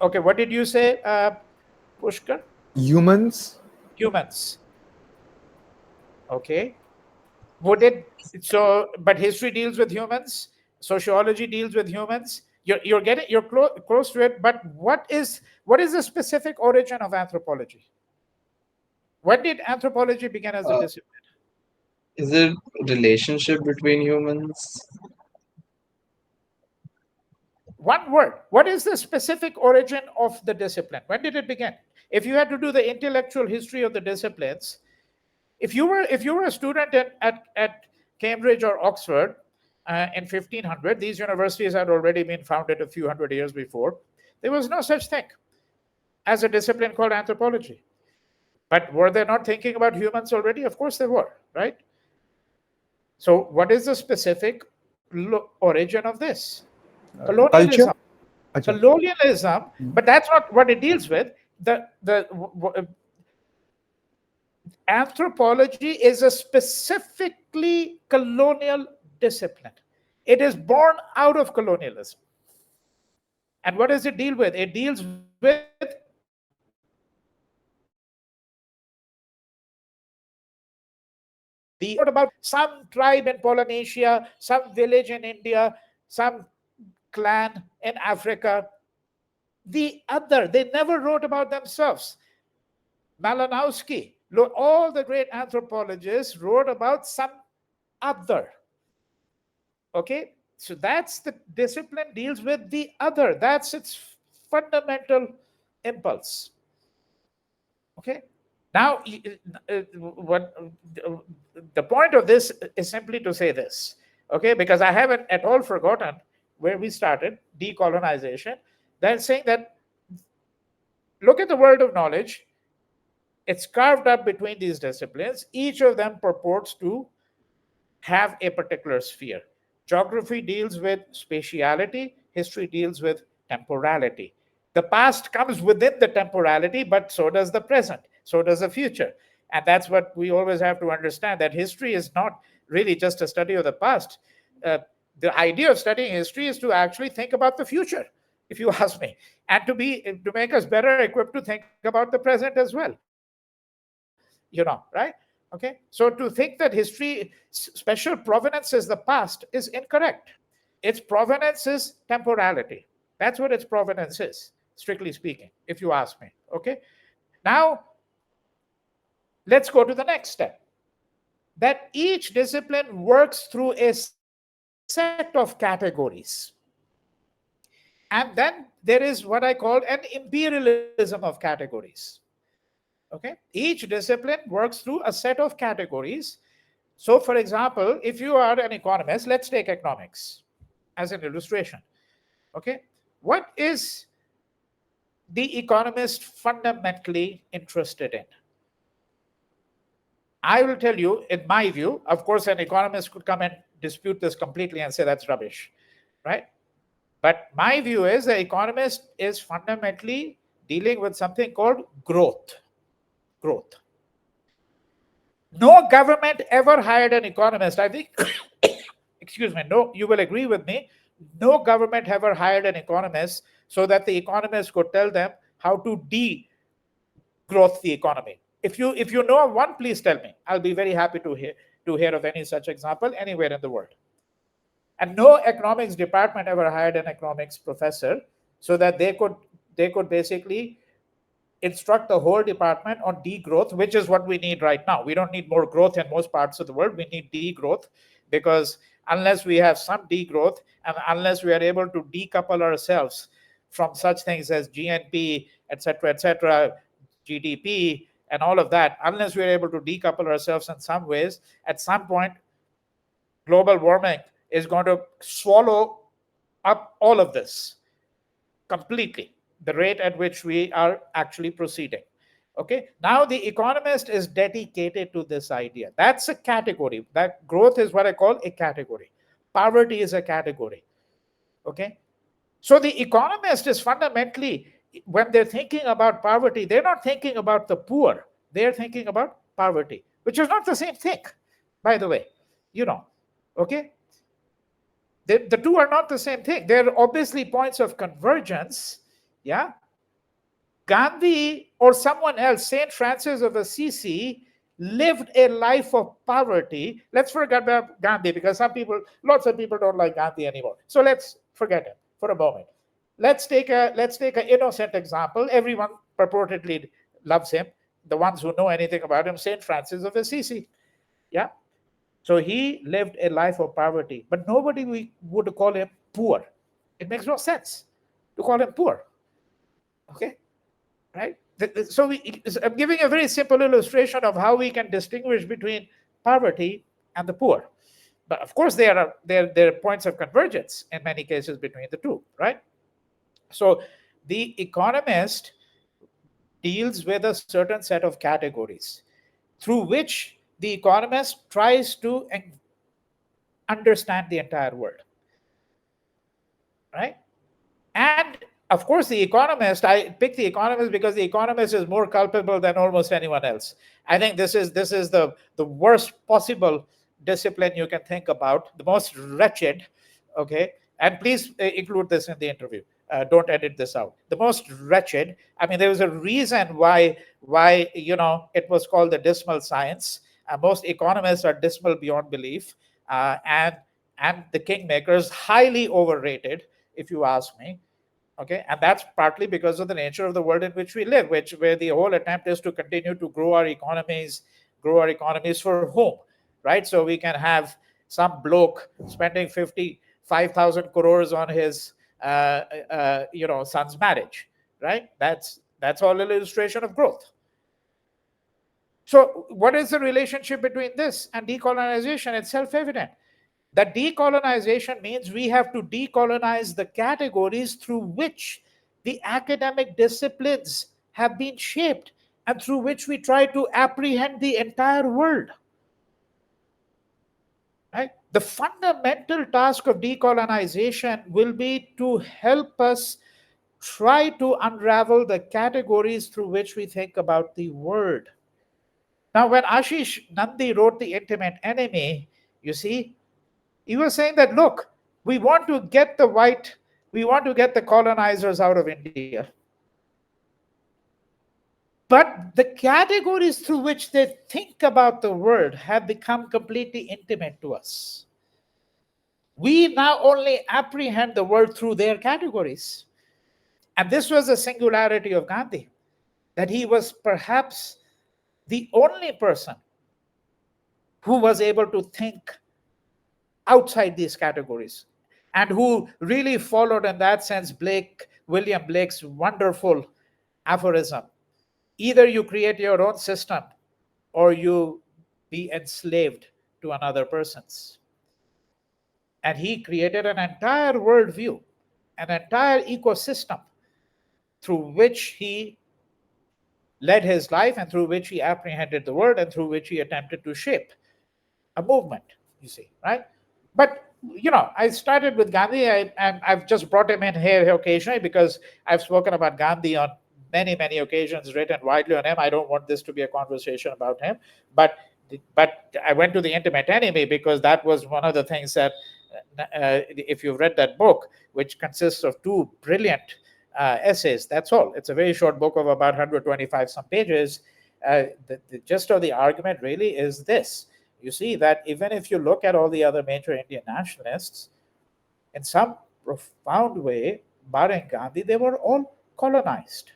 Okay, what did you say, Pushkar? Humans. Humans. Okay. But history deals with humans, sociology deals with humans. you're close to it. But what is the specific origin of anthropology? When did anthropology begin as a Uh, discipline? is it relationship between humans? One word. What is the specific origin of the discipline? When did it begin? If you had to do the intellectual history of the disciplines, if you were a student at Cambridge or Oxford in 1500, these universities had already been founded a few hundred years before. There was no such thing as a discipline called anthropology. But were they not thinking about humans already? Of course they were, right? So, what is the specific origin of this? Culture. Colonialism. Acha. Colonialism, but that's not what it deals with. Anthropology is a specifically colonial discipline. It is born out of colonialism. And what does it deal with? It deals with about some tribe in Polynesia, some village in India, some clan in Africa. The other, they never wrote about themselves. Malinowski, all the great anthropologists wrote about some other. Okay, so that's the discipline deals with the other. That's its fundamental impulse. Okay, now what the point of this is simply to say this. Okay, because I haven't at all forgotten where we started decolonization. Then saying that look at the world of knowledge. It's carved up between these disciplines. Each of them purports to have a particular sphere. Geography deals with spatiality, history deals with temporality. The past comes within the temporality, but so does the present, so does the future. And that's what we always have to understand, that history is not really just a study of the past. Uh, the idea of studying history is to actually think about the future, if you ask me, and to make us better equipped to think about the present as well. Right? Okay. So to think that history special provenance is the past is incorrect. Its provenance is temporality. That's what its provenance is, strictly speaking, if you ask me. Okay. Now let's go to the next step. That each discipline works through a set of categories. And then there is what I call an imperialism of categories. Okay, each discipline works through a set of categories. So for example, if you are an economist, let's take economics as an illustration. Okay, what is the economist fundamentally interested in? I will tell you, in my view, of course, an economist could come and dispute this completely and say that's rubbish, right? But my view is the economist is fundamentally dealing with something called growth. Growth. No government ever hired an economist. I think, excuse me, no, you will agree with me. No government ever hired an economist so that the economist could tell them how to degrowth the economy. If you know of one, please tell me. I'll be very happy to hear of any such example anywhere in the world. And no economics department ever hired an economics professor so that they could basically instruct the whole department on degrowth, which is what we need right now. We don't need more growth in most parts of the world. We need degrowth, because unless we have some degrowth and unless we are able to decouple ourselves from such things as GNP, etc., GDP, and all of that, unless we are able to decouple ourselves in some ways, at some point, global warming is going to swallow up all of this completely, the rate at which we are actually proceeding. Okay, now the economist is dedicated to this idea. That's a category. That growth is what I call a category. Poverty is a category. Okay, so the economist is fundamentally, when they're thinking about poverty, they're not thinking about the poor, they're thinking about poverty, which is not the same thing, by the way. You know, okay, the two are not the same thing. There are obviously points of convergence. Yeah. Gandhi or someone else, Saint Francis of Assisi, lived a life of poverty. Let's forget about Gandhi, because lots of people don't like Gandhi anymore. So let's forget it. for a moment. Let's take an innocent example. Everyone purportedly loves him. The ones who know anything about him, Saint Francis of Assisi. Yeah. So he lived a life of poverty, but nobody would call him poor. It makes no sense to call him poor. Okay, right? So I'm giving a very simple illustration of how we can distinguish between poverty and the poor. But of course, there are points of convergence in many cases between the two, right? So the economist deals with a certain set of categories through which the economist tries to understand the entire world, right? And of course, the economist, I pick the economist because the economist is more culpable than almost anyone else. I think this is the worst possible discipline you can think about, the most wretched. Okay, and please include this in the interview. Don't edit this out. The most wretched. I mean, there was a reason why it was called the dismal science. Most economists are dismal beyond belief, and the kingmakers highly overrated, if you ask me. Okay, and that's partly because of the nature of the world in which we live, where the whole attempt is to continue to grow our economies for whom, right? So we can have some bloke spending 55,000 crores on his son's marriage, right? That's all an illustration of growth. So what is the relationship between this and decolonization? It's self-evident that decolonization means we have to decolonize the categories through which the academic disciplines have been shaped and through which we try to apprehend the entire world. Right? The fundamental task of decolonization will be to help us try to unravel the categories through which we think about the world. Now, when Ashish Nandi wrote The Intimate Enemy, you see, he was saying that, look, we want to get the colonizers out of India. But the categories through which they think about the world have become completely intimate to us. We now only apprehend the world through their categories. And this was a singularity of Gandhi, that he was perhaps the only person who was able to think outside these categories and who really followed, in that sense, William Blake's wonderful aphorism: either you create your own system or you be enslaved to another person's. And he created an entire worldview, an entire ecosystem through which he led his life and through which he apprehended the world and through which he attempted to shape a movement, you see, right? But I started with Gandhi. I've just brought him in here occasionally because I've spoken about Gandhi on many, many occasions, written widely on him. I don't want this to be a conversation about him, but I went to The Intimate Enemy because that was one of the things that, if you've read that book, which consists of two brilliant essays, that's all. It's a very short book of about 125 some pages. The gist of the argument really is this. You see that even if you look at all the other major Indian nationalists, in some profound way, barring Gandhi, they were all colonized.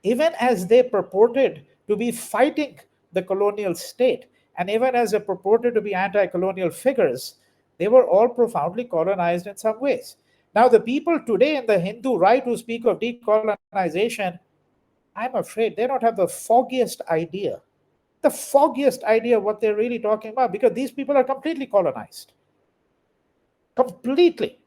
Even as they purported to be fighting the colonial state, and even as they purported to be anti-colonial figures, they were all profoundly colonized in some ways. Now, the people today in the Hindu right who speak of decolonization, I'm afraid they don't have the foggiest idea what they're really talking about, because these people are completely colonized. Completely.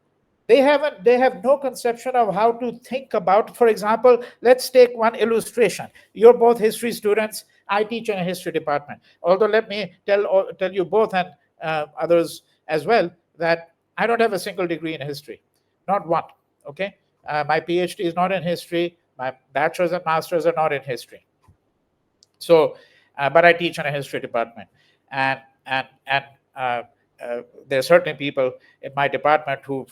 They have no conception of how to think about, for example, let's take one illustration. You're both history students. I teach in a history department. Although let me tell you both, and others as well, that I don't have a single degree in history. Not one. Okay? My PhD is not in history. My bachelor's and master's are not in history. So, but I teach in a history department, and there are certainly people in my department who,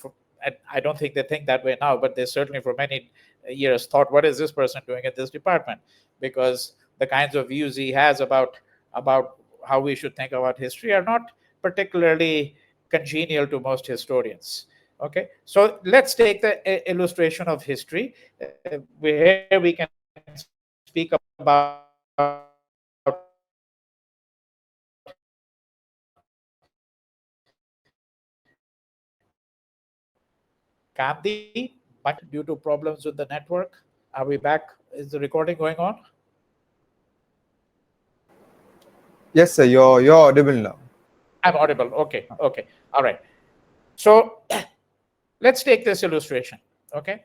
and I don't think they think that way now, but they certainly for many years thought, "What is this person doing at this department?" Because the kinds of views he has about how we should think about history are not particularly congenial to most historians. Okay, so let's take the illustration of history. Here we can speak about Gandhi, but due to problems with the network. Are we back? Is the recording going on? Yes, sir. You're audible now. I'm audible. Okay, okay, all right. So let's take this illustration. Okay,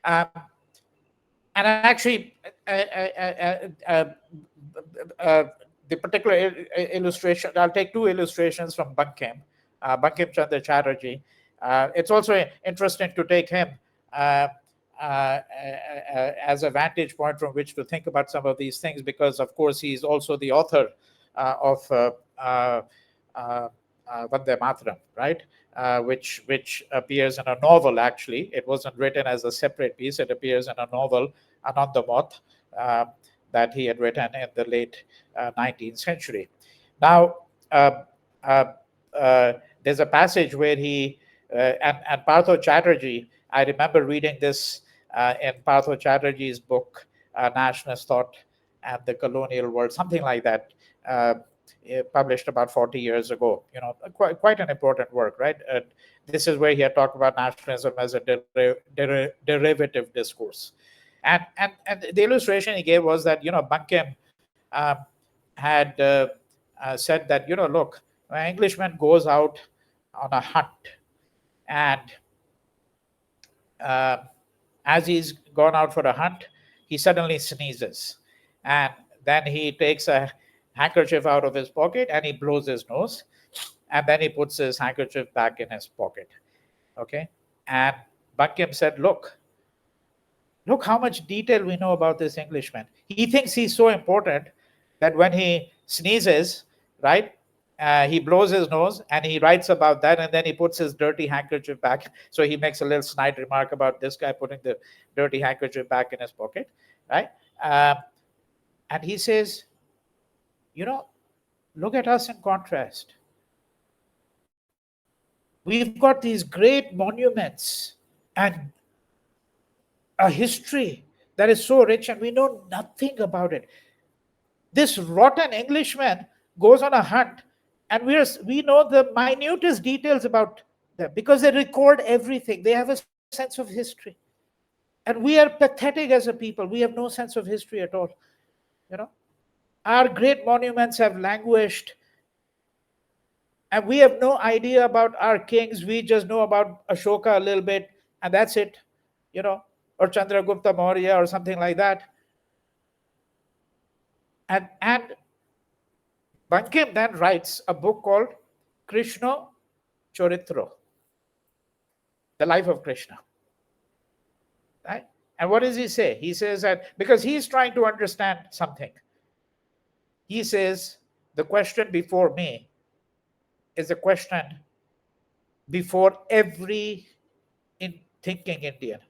um, and actually, the particular illustration, I'll take two illustrations from Bankim Chandra Chatterjee. It's also interesting to take him uh, as a vantage point from which to think about some of these things, because, of course, he's also the author of uh, uh, Vande Mataram, right? Which appears in a novel. Actually, it wasn't written as a separate piece. It appears in a novel, Anandamoth, uh, that he had written in the late 19th century. Now, uh, uh, uh, there's a passage where and Partho Chatterjee, I remember reading this in Partho Chatterjee's book, Nationalist Thought and the Colonial World, something like that. Published about 40 years ago, quite an important work, right? This is where he had talked about nationalism as a derivative discourse. And the illustration he gave was that, Bankim um, had said that, look, an Englishman goes out on a hunt, and uh, as he's gone out for a hunt, he suddenly sneezes. And then he takes a handkerchief out of his pocket and he blows his nose. And then he puts his handkerchief back in his pocket. Okay. And Bankim said, look how much detail we know about this Englishman. He thinks he's so important that when he sneezes, right, he blows his nose and he writes about that, and then he puts his dirty handkerchief back. So he makes a little snide remark about this guy putting the dirty handkerchief back in his pocket, right? Um, and he says, you know, look at us in contrast. We've got these great monuments and a history that is so rich, and we know nothing about it. This rotten Englishman goes on a hunt, and we know the minutest details about them because they record everything. They have a sense of history. And we are pathetic as a people. We have no sense of history at all. You know, our great monuments have languished, and we have no idea about our kings. We just know about Ashoka a little bit, and that's it, you know, or Chandragupta Maurya or something like that. And Bankim then writes a book called Krishna Charitro, the life of Krishna. Right? And what does he say? He says that because he's trying to understand something, he says the question before me is a question before every thinking Indian.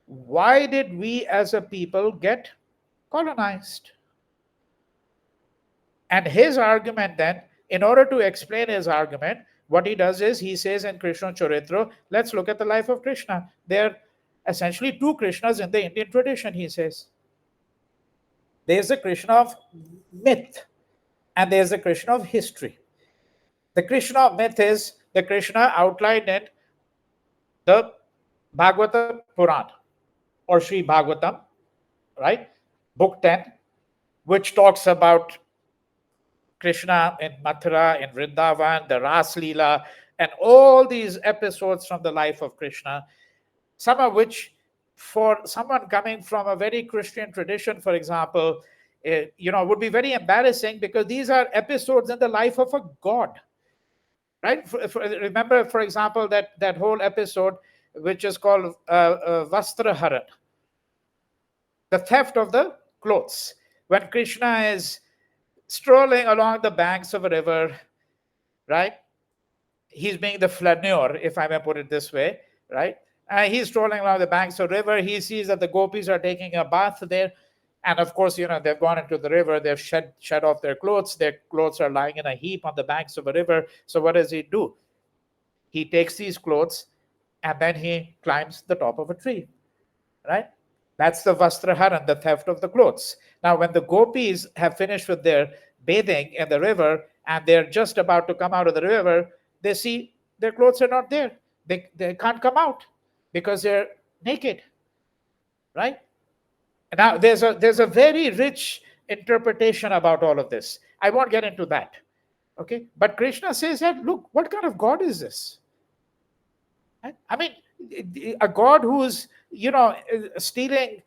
Why did we as a people get colonized? And his argument then, in order to explain his argument, what he does is he says in Krishna Charitra, let's look at the life of Krishna. There are essentially two Krishnas in the Indian tradition, he says. There's a Krishna of myth, and there's a Krishna of history. The Krishna of myth is the Krishna outlined in the Bhagavata Puran or Sri Bhagavatam, right? Book 10, which talks about Krishna in Mathura, in Vrindavan, the Ras Leela, and all these episodes from the life of Krishna, some of which, for someone coming from a very Christian tradition, for example, would be very embarrassing because these are episodes in the life of a god, right? Remember, for example, that whole episode, which is called Vastraharan, the theft of the clothes, when Krishna is strolling along the banks of a river, right? He's being the flaneur, if I may put it this way, right? He's strolling along the banks of the river. He sees that the gopis are taking a bath there. And of course, they've gone into the river. They've shed off their clothes. Their clothes are lying in a heap on the banks of a river. So what does he do? He takes these clothes and then he climbs the top of a tree, right? That's the Vastraharan, the theft of the clothes. Now, when the gopis have finished with their bathing in the river and they're just about to come out of the river, they see their clothes are not there. They can't come out because they're naked, right? Now, there's a very rich interpretation about all of this. I won't get into that. Okay, but Krishna says that, look, what kind of God is this? I mean, a God who's, stealing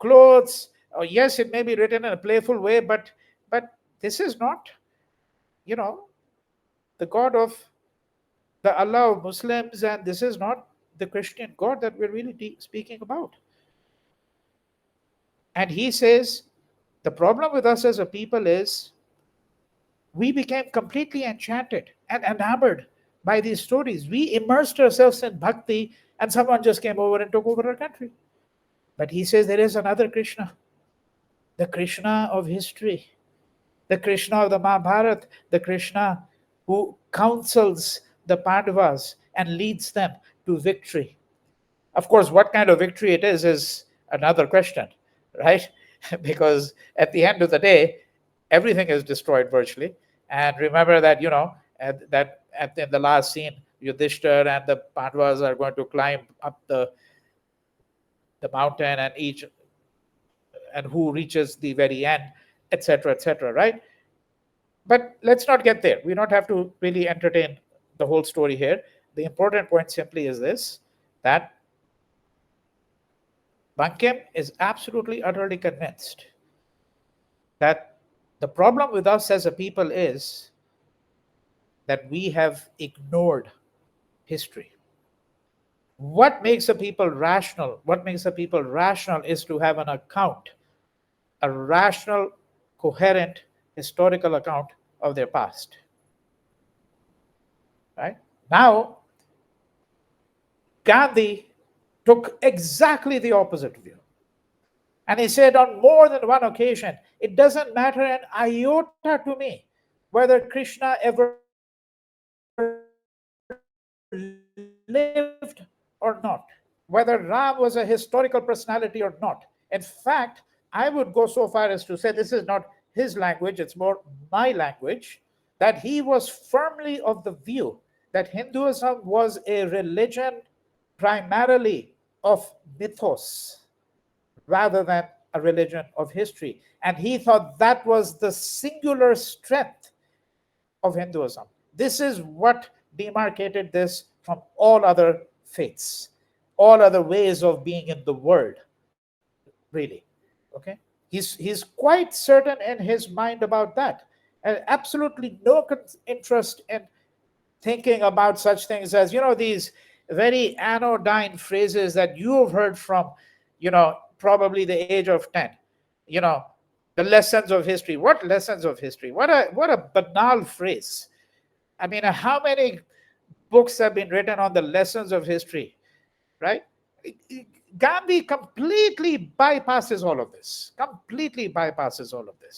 clothes. Or yes, it may be written in a playful way, but this is not, you know, the God of the Allah of Muslims, and this is not the Christian God that we're really speaking about. And he says the problem with us as a people is we became completely enchanted and enamored by these stories. We immersed ourselves in bhakti, and someone just came over and took over our country. But he says there is another Krishna, the Krishna of history, the Krishna of the Mahabharata, the Krishna who counsels the Pandavas and leads them to victory. Of course, what kind of victory it is another question, right? Because at the end of the day, everything is destroyed virtually. And remember that, in the last scene, Yudhishthir and the Pandavas are going to climb up the mountain, and each and who reaches the very end, etc., right? But let's not get there. We don't have to really entertain the whole story here. The important point simply is this, that Bankim is absolutely, utterly convinced that the problem with us as a people is that we have ignored history. What makes a people rational? What makes a people rational is to have an account, a rational, coherent, historical account of their past. Right? Now, Gandhi took exactly the opposite view. And he said on more than one occasion, it doesn't matter an iota to me whether Krishna ever lived or not, whether Ram was a historical personality or not. In fact, I would go so far as to say this is not his language, it's more my language, that he was firmly of the view that Hinduism was a religion primarily of mythos rather than a religion of history. And he thought that was the singular strength of Hinduism. This is what demarcated this from all other faiths, all other ways of being in the world, really. Okay? He's quite certain in his mind about that. And absolutely no interest in thinking about such things as, these very anodyne phrases that you've heard from, probably the age of 10. You know, the lessons of history. What lessons of history? What a banal phrase. I mean, how many books have been written on the lessons of history, right? Gandhi completely bypasses all of this. Completely bypasses all of this.